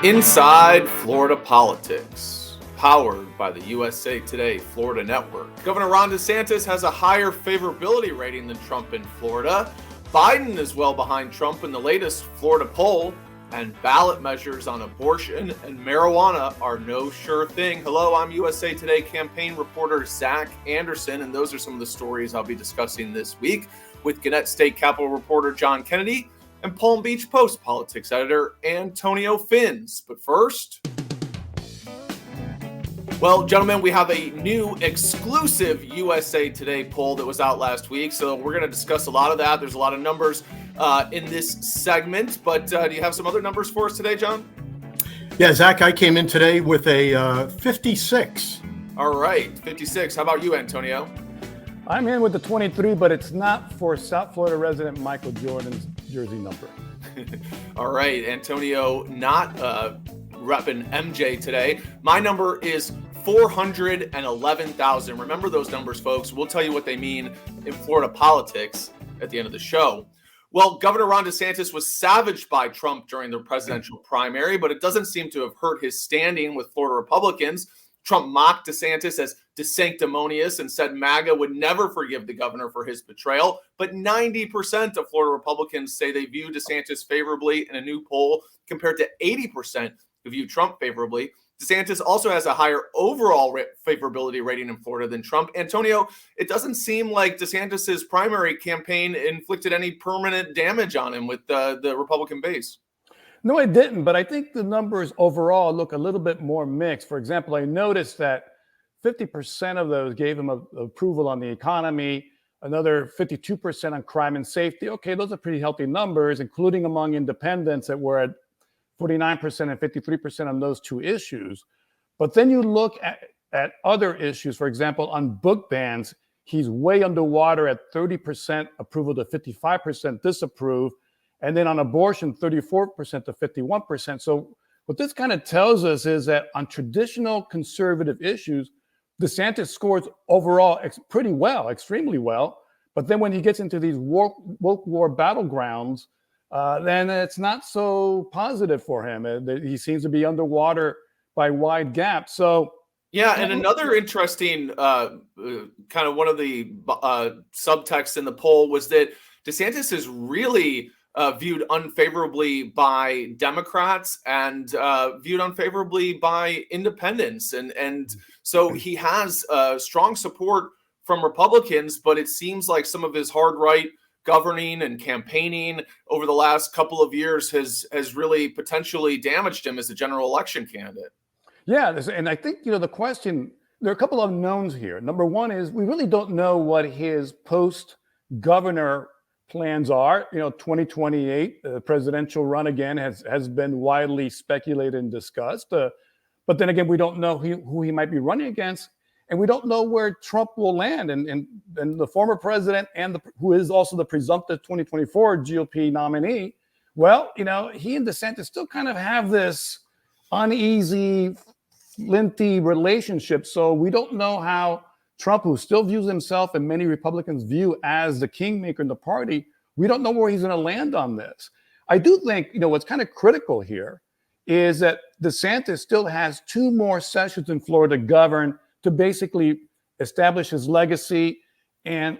Inside Florida Politics, powered by the USA Today Florida Network. Governor Ron DeSantis has a higher favorability rating than Trump in Florida. Biden is well behind Trump in the latest Florida poll, and ballot measures on abortion and marijuana are no sure thing. Hello, I'm USA Today campaign reporter Zach Anderson, and those are some of the stories I'll be discussing this week with Gannett State Capitol reporter John Kennedy and Palm Beach Post politics editor Antonio Fins. But first, well, gentlemen, we have a new exclusive USA Today poll that was out last week. So we're going to discuss a lot of that. There's a lot of numbers in this segment. But do you have some other numbers for us today, John? Yeah, Zach, I came in today with a 56. All right, 56. How about you, Antonio? I'm in with the 23, but it's not for South Florida resident Michael Jordan's jersey number. All right, Antonio, not repping MJ today. My number is 411,000. Remember those numbers, folks. We'll tell you what they mean in Florida politics at the end of the show. Well, Governor Ron DeSantis was savaged by Trump during the presidential primary, but it doesn't seem to have hurt his standing with Florida Republicans. Trump mocked DeSantis as sanctimonious and said MAGA would never forgive the governor for his betrayal. But 90% of Florida Republicans say they view DeSantis favorably in a new poll compared to 80% who view Trump favorably. DeSantis also has a higher overall favorability rating in Florida than Trump. Antonio, it doesn't seem like DeSantis's primary campaign inflicted any permanent damage on him with the Republican base. No, it didn't, but I think the numbers overall look a little bit more mixed. For example, I noticed that 50% of those gave him approval on the economy, another 52% on crime and safety. Okay, those are pretty healthy numbers, including among independents that were at 49% and 53% on those two issues. But then you look at other issues. For example, on book bans, he's way underwater at 30% approval to 55% disapprove. And then on abortion, 34% to 51%. So what this kind of tells us is that on traditional conservative issues, DeSantis scores overall pretty well, extremely well. But then when he gets into these woke war battlegrounds, then it's not so positive for him. He seems to be underwater by wide gaps. So yeah, and another interesting kind of one of the subtexts in the poll was that DeSantis is really viewed unfavorably by Democrats and viewed unfavorably by independents. And so he has strong support from Republicans, but it seems like some of his hard right governing and campaigning over the last couple of years has really potentially damaged him as a general election candidate. Yeah, and I think, the question, there are a couple of unknowns here. Number one is we really don't know what his post-governor plans are. 2028, the presidential run again has been widely speculated and discussed. But then again, we don't know who he might be running against, and we don't know where Trump will land. And the former president and who is also the presumptive 2024 GOP nominee, well, he and DeSantis still kind of have this uneasy, flinty relationship. So we don't know how Trump, who still views himself and many Republicans view as the kingmaker in the party, we don't know where he's going to land on this. I do think, what's kind of critical here is that DeSantis still has 2 more sessions in Florida to govern to basically establish his legacy and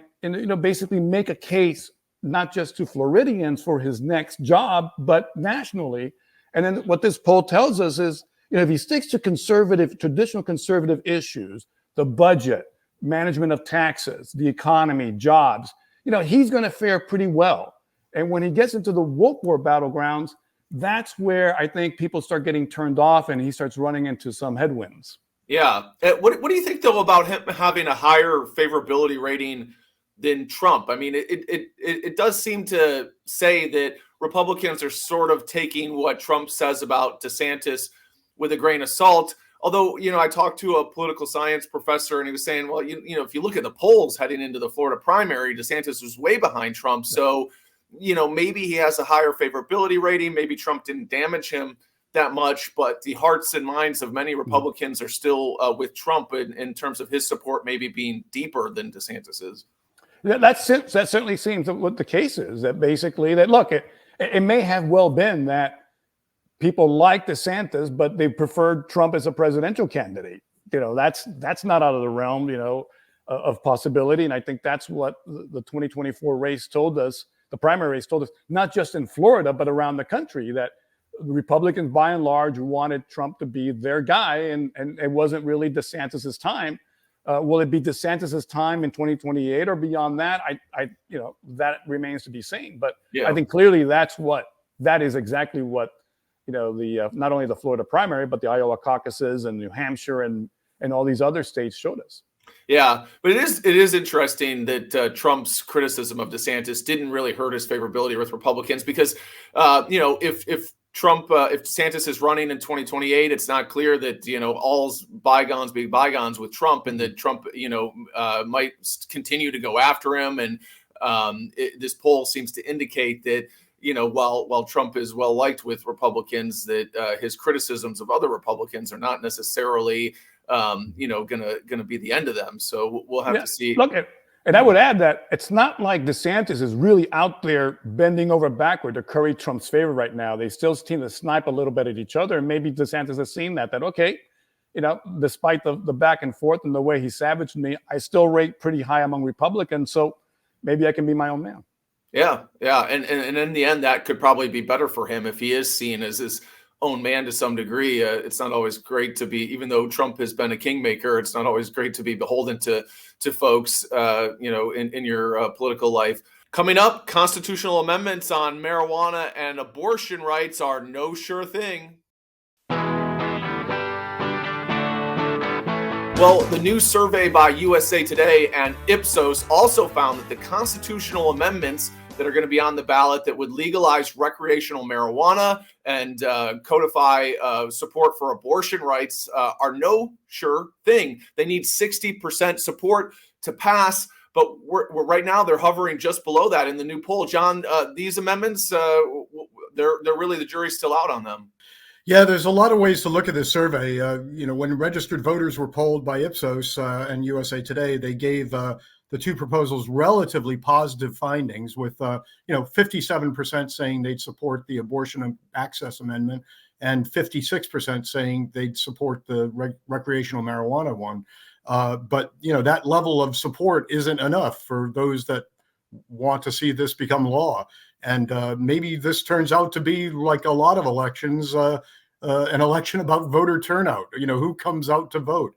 basically make a case not just to Floridians for his next job, but nationally. And then what this poll tells us is, if he sticks to traditional conservative issues, the budget, management of taxes, the economy, jobs, he's going to fare pretty well. And when he gets into the woke war battlegrounds, that's where I think people start getting turned off and he starts running into some headwinds. Yeah. What do you think, though, about him having a higher favorability rating than Trump? I mean, it does seem to say that Republicans are sort of taking what Trump says about DeSantis with a grain of salt. Although, I talked to a political science professor and he was saying, well, if you look at the polls heading into the Florida primary, DeSantis was way behind Trump. So, maybe he has a higher favorability rating. Maybe Trump didn't damage him that much, but the hearts and minds of many Republicans are still with Trump in terms of his support maybe being deeper than DeSantis's. Yeah, that certainly seems what the case is. That basically, look, it may have well been that people like DeSantis, but they preferred Trump as a presidential candidate. That's not out of the realm, of possibility. And I think that's what the 2024 race told us. The primary race told us, not just in Florida, but around the country, that Republicans, by and large, wanted Trump to be their guy, and it wasn't really DeSantis's time. Will it be DeSantis's time in 2028 or beyond that? That remains to be seen. But I think clearly that is exactly what the not only the Florida primary, but the Iowa caucuses and New Hampshire and all these other states showed us. Yeah, but it is interesting that Trump's criticism of DeSantis didn't really hurt his favorability with Republicans, because if DeSantis is running in 2028, it's not clear that all's bygones be bygones with Trump, and that Trump might continue to go after him. And this poll seems to indicate that while Trump is well liked with Republicans, that his criticisms of other Republicans are not necessarily gonna be the end of them. So we'll have to see. Look, and I would add that it's not like DeSantis is really out there bending over backward to curry Trump's favor right now. They still seem to snipe a little bit at each other, and maybe DeSantis has seen that okay, despite the back and forth and the way he savaged me, I still rate pretty high among Republicans. So maybe I can be my own man. Yeah, and in the end, that could probably be better for him if he is seen as his own man to some degree. It's not always great to be, even though Trump has been a kingmaker, it's not always great to be beholden to folks, in your political life. Coming up, constitutional amendments on marijuana and abortion rights are no sure thing. Well, the new survey by USA Today and Ipsos also found that the constitutional amendments that are going to be on the ballot that would legalize recreational marijuana and codify support for abortion rights are no sure thing. They need 60% support to pass, but we're right now they're hovering just below that in the new poll. John, these amendments, they're really, the jury's still out on them. Yeah, there's a lot of ways to look at this survey. When registered voters were polled by Ipsos and USA Today, they gave the two proposals relatively positive findings, with 57% saying they'd support the abortion access amendment and 56% saying they'd support the recreational marijuana one. But that level of support isn't enough for those that want to see this become law. And maybe this turns out to be, like a lot of elections, an election about voter turnout. Who comes out to vote?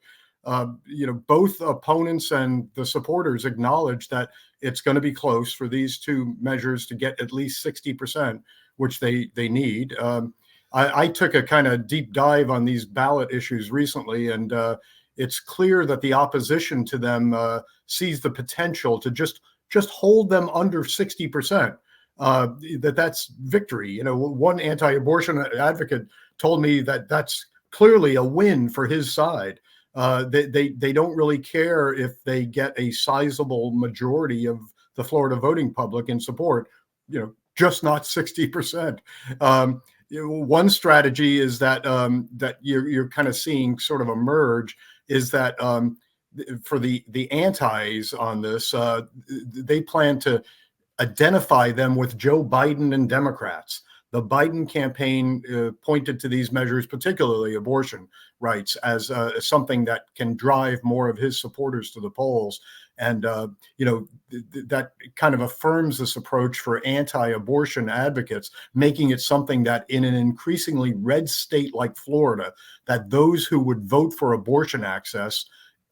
Both opponents and the supporters acknowledge that it's going to be close for these two measures to get at least 60%, which they need. I took a kind of deep dive on these ballot issues recently, and it's clear that the opposition to them sees the potential to just hold them under 60%. That's victory. One anti-abortion advocate told me that that's clearly a win for his side. They don't really care if they get a sizable majority of the Florida voting public in support, just not 60%. One strategy is that you're kind of seeing sort of emerge is that for the antis on this, they plan to identify them with Joe Biden and Democrats. The Biden campaign pointed to these measures, particularly abortion rights, as something that can drive more of his supporters to the polls. And, that kind of affirms this approach for anti-abortion advocates, making it something that in an increasingly red state like Florida, that those who would vote for abortion access,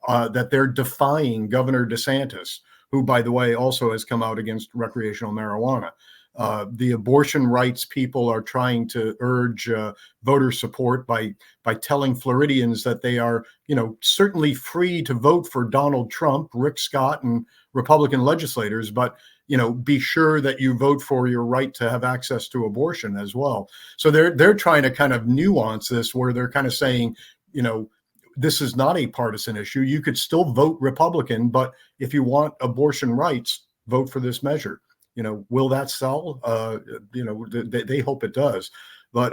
that they're defying Governor DeSantis, who, by the way, also has come out against recreational marijuana. The abortion rights people are trying to urge voter support by telling Floridians that they are, certainly free to vote for Donald Trump, Rick Scott, and Republican legislators, but be sure that you vote for your right to have access to abortion as well. So they're trying to kind of nuance this, where they're kind of saying, this is not a partisan issue. You could still vote Republican, but if you want abortion rights, vote for this measure. Will that sell? They hope it does. But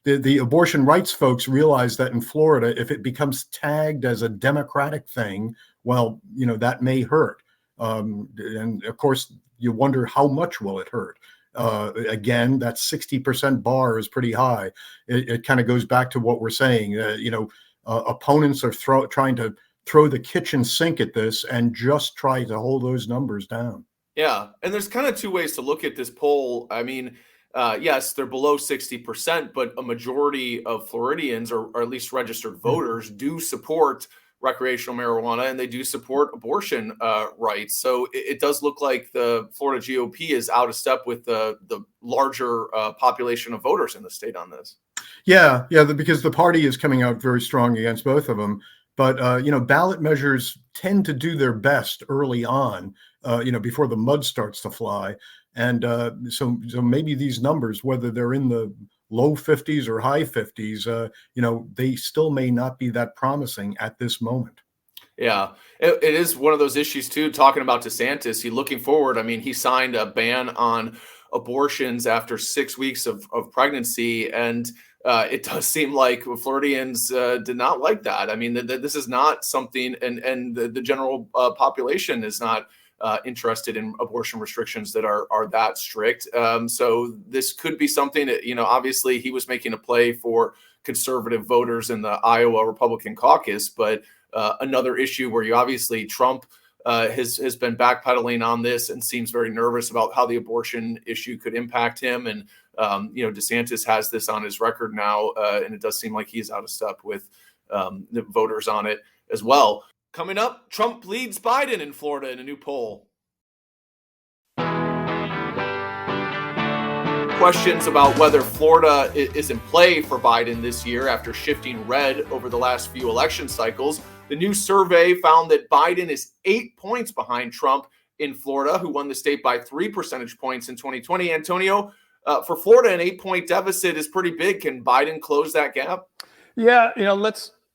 the abortion rights folks realize that in Florida, if it becomes tagged as a Democratic thing, well, that may hurt. And of course, you wonder how much will it hurt? Again, that 60% bar is pretty high. It kind of goes back to what we're saying. Opponents are trying to throw the kitchen sink at this and just try to hold those numbers down. Yeah, and there's kind of two ways to look at this poll. I mean, yes, they're below 60%, but a majority of Floridians, or at least registered voters, do support recreational marijuana and they do support abortion rights. So it does look like the Florida GOP is out of step with the larger population of voters in the state on this. Yeah, because the party is coming out very strong against both of them. But ballot measures tend to do their best early on, before the mud starts to fly. And so maybe these numbers, whether they're in the low 50s or high 50s, they still may not be that promising at this moment. Yeah, it is one of those issues too. Talking about DeSantis, he looking forward. I mean, he signed a ban on abortions after 6 weeks of pregnancy, and it does seem like Floridians did not like that. I mean, this is not something, and the general population is not interested in abortion restrictions that are that strict. So this could be something that, obviously he was making a play for conservative voters in the Iowa Republican caucus, but another issue where Trump has been backpedaling on this and seems very nervous about how the abortion issue could impact him. And, DeSantis has this on his record now, and it does seem like he's out of step with the voters on it as well. Coming up, Trump leads Biden in Florida in a new poll. Questions about whether Florida is in play for Biden this year after shifting red over the last few election cycles. The new survey found that Biden is 8 points behind Trump in Florida, who won the state by 3 percentage points in 2020. Antonio, for Florida, an 8-point deficit is pretty big. Can Biden close that gap? Yeah,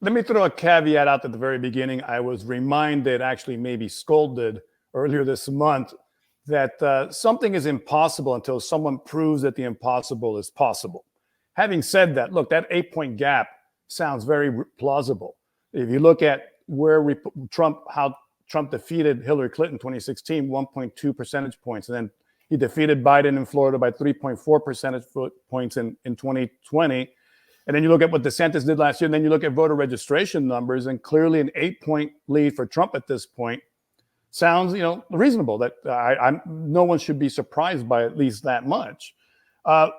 let me throw a caveat out at the very beginning. I was reminded, actually maybe scolded earlier this month, that something is impossible until someone proves that the impossible is possible. Having said that, look, that 8-point gap sounds very plausible. If you look at how Trump defeated Hillary Clinton in 2016, 1.2 percentage points, and then he defeated Biden in Florida by 3.4 percentage points in 2020. And then you look at what DeSantis did last year, and then you look at voter registration numbers, and clearly an 8-point lead for Trump at this point sounds, reasonable. That no one should be surprised by at least that much.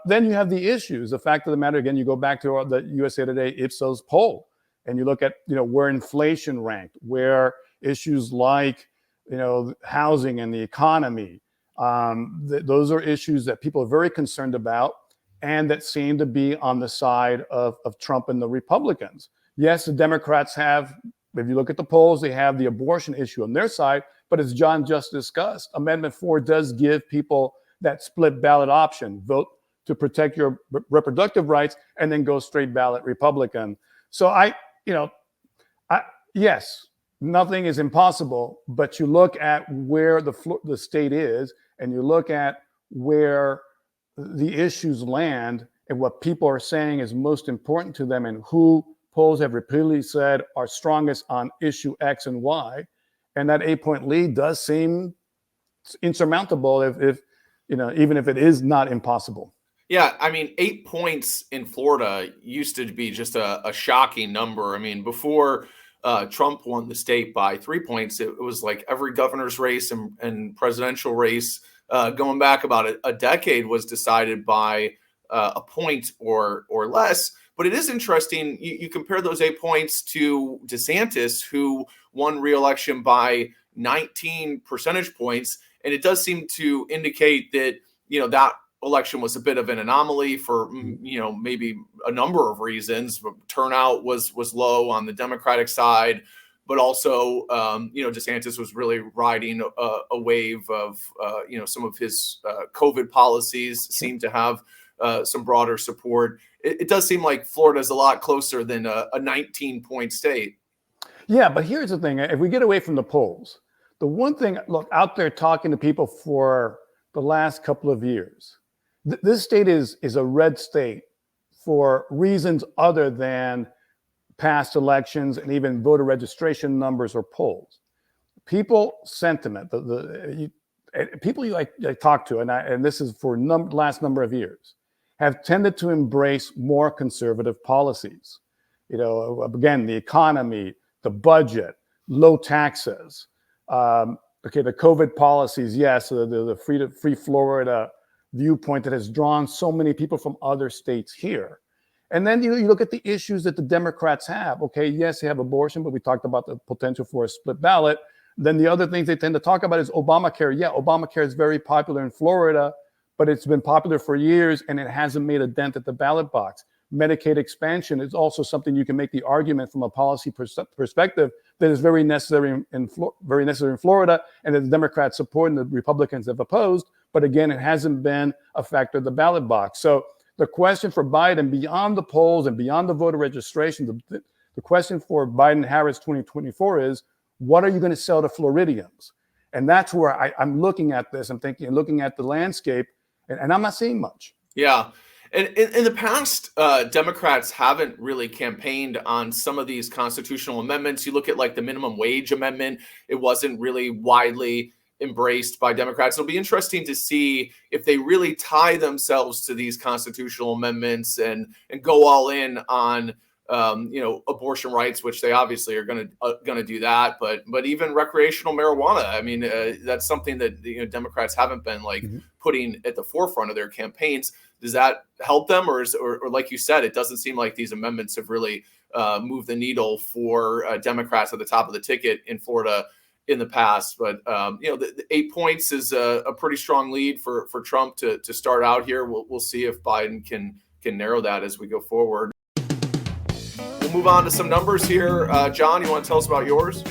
Then you have the issues. The fact of the matter, again, you go back to the USA Today Ipsos poll, and you look at where inflation ranked, where issues like housing and the economy. Those are issues that people are very concerned about, and that seem to be on the side of Trump and the Republicans. Yes, the Democrats have, if you look at the polls, they have the abortion issue on their side, but as John just discussed, Amendment 4 does give people that split ballot option, vote to protect your reproductive rights and then go straight ballot Republican. So yes, nothing is impossible, but you look at where the state is, and you look at where the issues land and what people are saying is most important to them, and who polls have repeatedly said are strongest on issue X and Y. And that 8-point lead does seem insurmountable even if it is not impossible. Yeah, I mean, 8 points in Florida used to be just a shocking number. I mean, before Trump won the state by 3 points, it was like every governor's race and presidential race going back about a decade was decided by a point or less. But it is interesting. You compare those 8 points to DeSantis, who won re-election by 19 percentage points. And it does seem to indicate that, that election was a bit of an anomaly for, maybe a number of reasons. Turnout was low on the Democratic side, but also, DeSantis was really riding a wave of, some of his COVID policies seem to have some broader support. It does seem like Florida is a lot closer than a 19-point state. Yeah, but here's the thing. If we get away from the polls, the one thing, look, out there talking to people for the last couple of years, this state is a red state for reasons other than past elections and even voter registration numbers or polls. People sentiment, people I talk to, and this is for last number of years, have tended to embrace more conservative policies. Again, the economy, the budget, low taxes. The COVID policies, yes, the free Florida viewpoint that has drawn so many people from other states here. And then you look at the issues that the Democrats have. Okay, yes, they have abortion, but we talked about the potential for a split ballot. Then the other things they tend to talk about is Obamacare. Yeah, Obamacare is very popular in Florida, but it's been popular for years and it hasn't made a dent at the ballot box. Medicaid expansion is also something you can make the argument from a policy perspective that is very necessary in Florida, and that the Democrats support and the Republicans have opposed. But again, it hasn't been a factor of the ballot box. So the question for Biden, beyond the polls and beyond the voter registration, the question for Biden-Harris 2024 is, what are you going to sell to Floridians? And that's where I'm looking at this. I'm looking at the landscape, and I'm not seeing much. Yeah. And in the past, Democrats haven't really campaigned on some of these constitutional amendments. You look at like the minimum wage amendment, it wasn't really widely embraced by Democrats. It'll be interesting to see if they really tie themselves to these constitutional amendments and go all in on abortion rights, which they obviously are going to do that. But even recreational marijuana, I mean, that's something that Democrats haven't been putting at the forefront of their campaigns. Does that help them, or like you said, it doesn't seem like these amendments have really moved the needle for Democrats at the top of the ticket in Florida in the past? But the 8 points is a pretty strong lead for Trump to start out here. We'll see if Biden can narrow that as we go forward. We'll move on to some numbers here. John, you want to tell us about yours?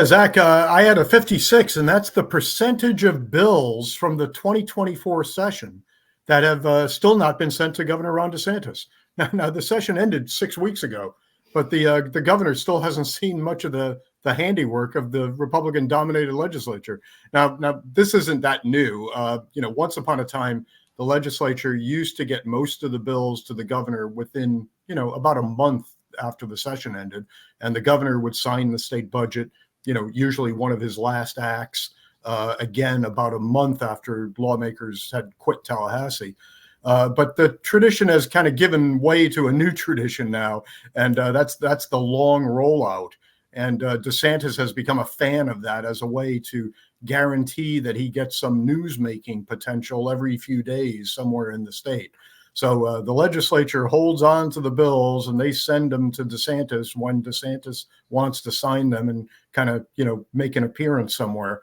Zach, I had a 56, and that's the percentage of bills from the 2024 session that have still not been sent to Governor Ron DeSantis. Now the session ended 6 weeks ago, but the governor still hasn't seen much of the handiwork of the Republican-dominated legislature. Now this isn't that new. Once upon a time, the legislature used to get most of the bills to the governor within about a month after the session ended, and the governor would sign the state budget. Usually one of his last acts. Again, about a month after lawmakers had quit Tallahassee. But the tradition has kind of given way to a new tradition now, and that's the long rollout. And DeSantis has become a fan of that as a way to guarantee that he gets some news-making potential every few days somewhere in the state. So the legislature holds on to the bills and they send them to DeSantis when DeSantis wants to sign them and kind of, make an appearance somewhere.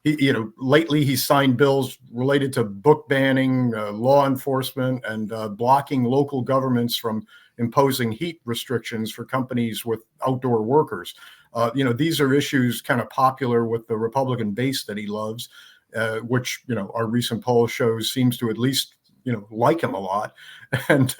Lately he's signed bills related to book banning, law enforcement, and blocking local governments from imposing heat restrictions for companies with outdoor workers. These are issues kind of popular with the Republican base that he loves, which, our recent poll shows seems to at least, like him a lot. And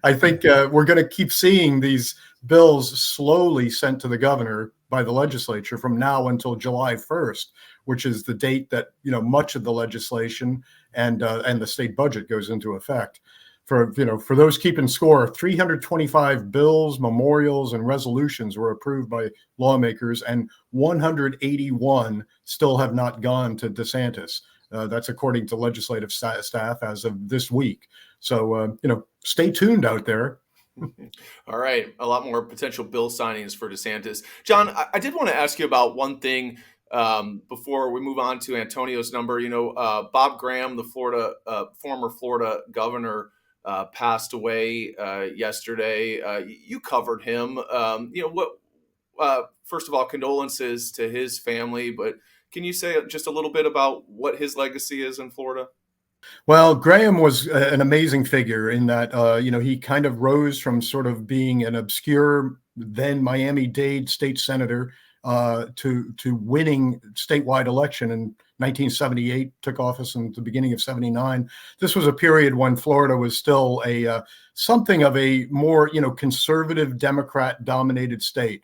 I think we're going to keep seeing these bills slowly sent to the governor by the legislature from now until July 1st, which is the date that, much of the legislation and the state budget goes into effect. For those keeping score, 325 bills, memorials, and resolutions were approved by lawmakers, and 181 still have not gone to DeSantis. That's according to legislative staff as of this week. So, stay tuned out there. All right. A lot more potential bill signings for DeSantis. John, I did want to ask you about one thing before we move on to Antonio's number. Bob Graham, the former Florida governor, passed away yesterday. You covered him. First of all, condolences to his family, but can you say just a little bit about what his legacy is in Florida? Well, Graham was an amazing figure in that, he kind of rose from sort of being an obscure then Miami-Dade state senator to winning statewide election in 1978, took office in the beginning of 79. This was a period when Florida was still something of a more, conservative Democrat-dominated state.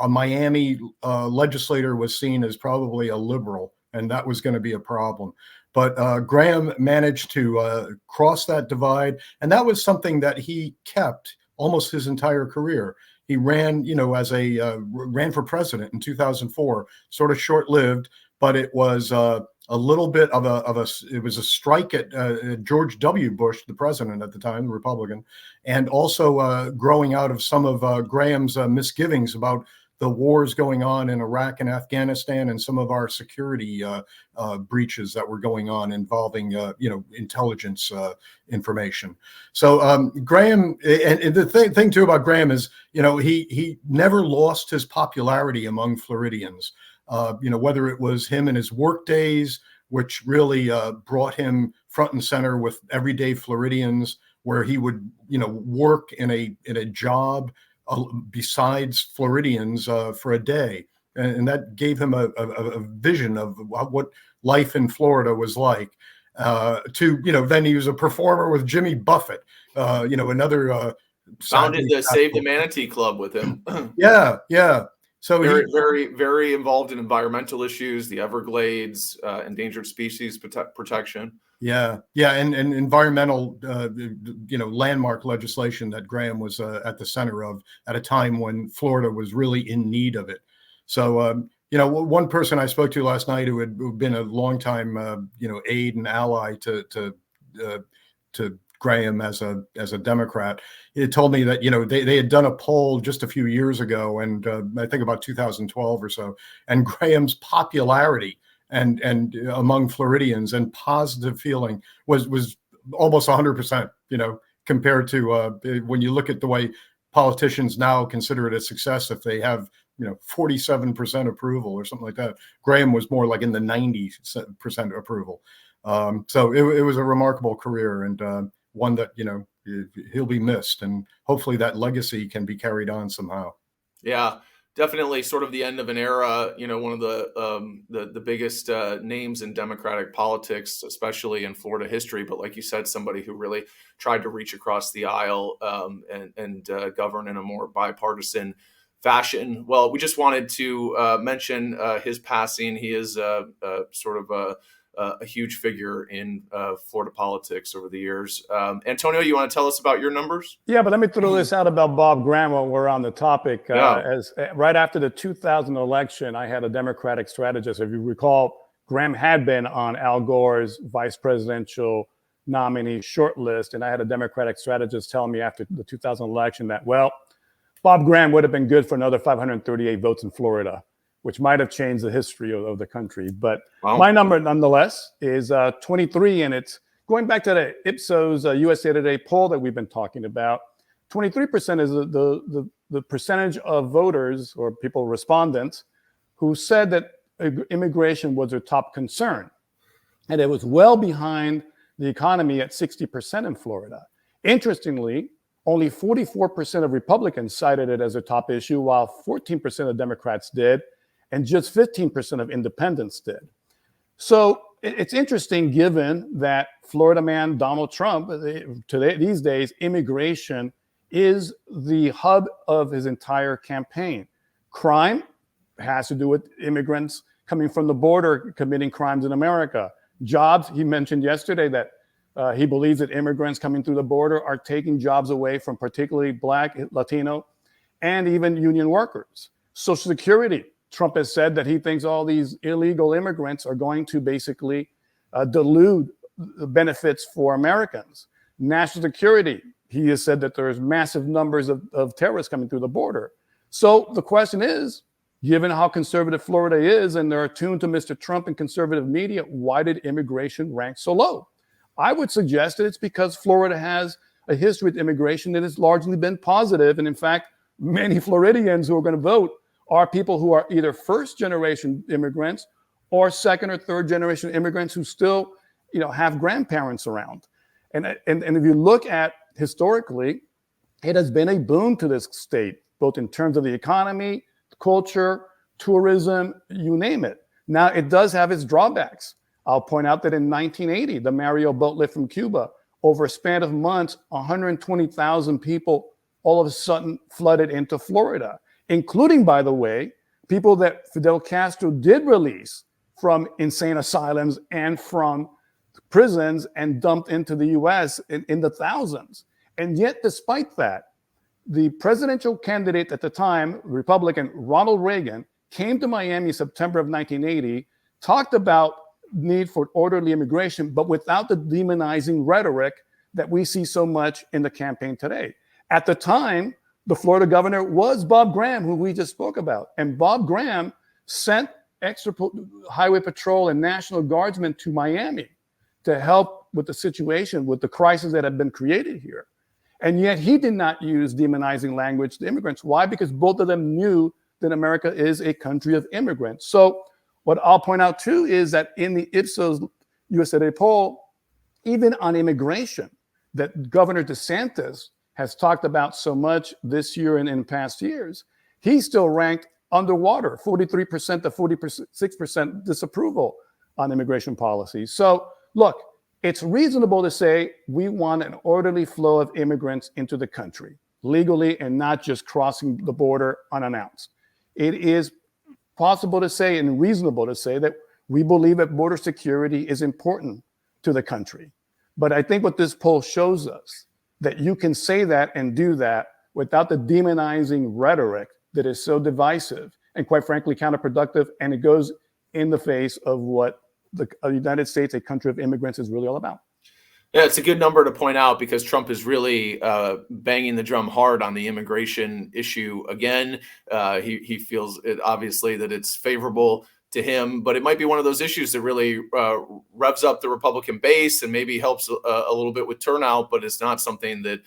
A Miami legislator was seen as probably a liberal, and that was going to be a problem. But Graham managed to cross that divide, and that was something that he kept almost his entire career. He ran, ran for president in 2004, sort of short-lived, but it was little bit of it was a strike at George W. Bush, the president at the time, the Republican, and also growing out of some of Graham's misgivings about the wars going on in Iraq and Afghanistan, and some of our security breaches that were going on involving, intelligence information. So Graham, and the thing too about Graham is, he never lost his popularity among Floridians. Whether it was him and his work days, which really brought him front and center with everyday Floridians, where he would, work in a job besides Floridians for a day. And that gave him a vision of what life in Florida was like. Then he was a performer with Jimmy Buffett, another founded the Save the Manatee Club with him. Yeah. So very, very involved in environmental issues, the Everglades, endangered species protection. Yeah, and environmental, landmark legislation that Graham was at the center of at a time when Florida was really in need of it. So, one person I spoke to last night who had been a longtime, aide and ally to Graham as a Democrat, he told me that they had done a poll just a few years ago, and I think about 2012 or so, and Graham's popularity and among Floridians and positive feeling was almost 100%. Compared to when you look at the way politicians now consider it a success if they have 47% approval or something like that. Graham was more like in the 90% approval. So it was a remarkable career, and one that he'll be missed, and hopefully that legacy can be carried on somehow. Yeah, definitely sort of the end of an era. One of the biggest names in Democratic politics, especially in Florida history. But like you said, somebody who really tried to reach across the aisle and govern in a more bipartisan fashion. Well, we just wanted to mention his passing. He is sort of a huge figure in Florida politics over the years. Antonio, you want to tell us about your numbers? Yeah, but let me throw this out about Bob Graham while we're on the topic. Yeah. As right after the 2000 election, I had a Democratic strategist. If you recall, Graham had been on Al Gore's vice presidential nominee shortlist, and I had a Democratic strategist tell me after the 2000 election that, well, Bob Graham would have been good for another 538 votes in Florida, which might have changed the history of the country. But my number, nonetheless, is 23, and it's going back to the Ipsos USA Today poll that we've been talking about. 23% is the percentage of voters or people, respondents, who said that immigration was their top concern. And it was well behind the economy at 60% in Florida. Interestingly, only 44% of Republicans cited it as a top issue, while 14% of Democrats did, and just 15% of independents did. So it's interesting, given that Florida man Donald Trump, these days, immigration is the hub of his entire campaign. Crime has to do with immigrants coming from the border committing crimes in America. Jobs, he mentioned yesterday that he believes that immigrants coming through the border are taking jobs away from particularly Black, Latino, and even union workers. Social Security, Trump has said that he thinks all these illegal immigrants are going to basically dilute the benefits for Americans. National security, he has said that there's massive numbers of terrorists coming through the border. So the question is, given how conservative Florida is, and they're attuned to Mr. Trump and conservative media, why did immigration rank so low? I would suggest that it's because Florida has a history with immigration that has largely been positive. And in fact, many Floridians who are going to vote are people who are either first-generation immigrants or second or third-generation immigrants who still, have grandparents around. And if you look at historically, it has been a boon to this state, both in terms of the economy, culture, tourism, you name it. Now, it does have its drawbacks. I'll point out that in 1980, the Mario boat lift from Cuba, over a span of months, 120,000 people all of a sudden flooded into Florida, including, by the way, people that Fidel Castro did release from insane asylums and from prisons and dumped into the US in the thousands. And yet, despite that, the presidential candidate at the time, Republican Ronald Reagan, came to Miami September of 1980, talked about need for orderly immigration, but without the demonizing rhetoric that we see so much in the campaign today. At the time, the Florida governor was Bob Graham, who we just spoke about. And Bob Graham sent extra highway patrol and National Guardsmen to Miami to help with the situation, with the crisis that had been created here. And yet he did not use demonizing language to immigrants. Why? Because both of them knew that America is a country of immigrants. So what I'll point out too is that in the Ipsos USA Today poll, even on immigration, that Governor DeSantis has talked about so much this year and in past years, he's still ranked underwater, 43% to 46% disapproval on immigration policy. So look, it's reasonable to say we want an orderly flow of immigrants into the country, legally and not just crossing the border unannounced. It is possible to say and reasonable to say that we believe that border security is important to the country. But I think what this poll shows us, that you can say that and do that without the demonizing rhetoric that is so divisive and quite frankly counterproductive, and it goes in the face of what the United States, a country of immigrants, is really all about. Yeah, it's a good number to point out because Trump is really banging the drum hard on the immigration issue again. He feels it obviously that it's favorable to him, but it might be one of those issues that really revs up the Republican base and maybe helps a little bit with turnout, but it's not something that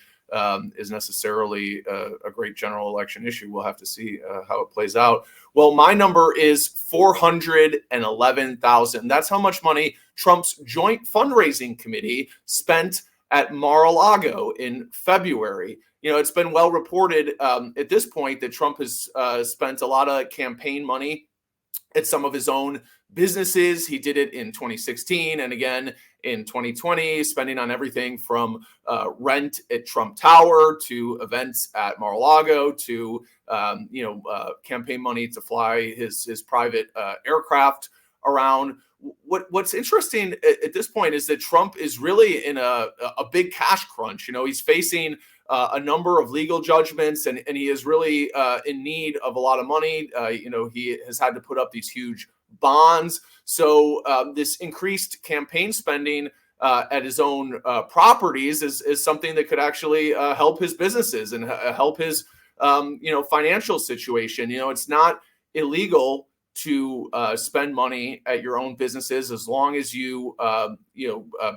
is necessarily a great general election issue. We'll have to see how it plays out. Well, my number is 411,000. That's how much money Trump's joint fundraising committee spent at Mar-a-Lago in February. You know, it's been well reported at this point that Trump has spent a lot of campaign money at some of his own businesses. He did it in 2016 and again in 2020, spending on everything from rent at Trump Tower to events at Mar-a-Lago to campaign money to fly his private aircraft around. What's interesting at this point is that Trump is really in a big cash crunch. You know, he's facing a number of legal judgments, and he is really in need of a lot of money. He has had to put up these huge bonds. So this increased campaign spending at his own properties is something that could actually help his businesses and help his financial situation. You know, it's not illegal to spend money at your own businesses as long as you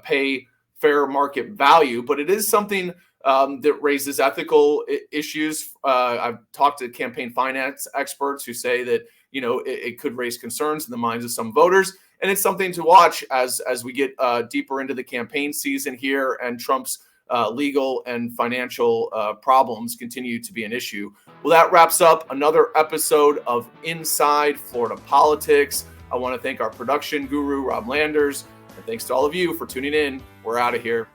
pay fair market value, but it is something that raises ethical issues. I've talked to campaign finance experts who say that, it could raise concerns in the minds of some voters. And it's something to watch as we get deeper into the campaign season here and Trump's legal and financial problems continue to be an issue. Well, that wraps up another episode of Inside Florida Politics. I want to thank our production guru, Rob Landers, and thanks to all of you for tuning in. We're out of here.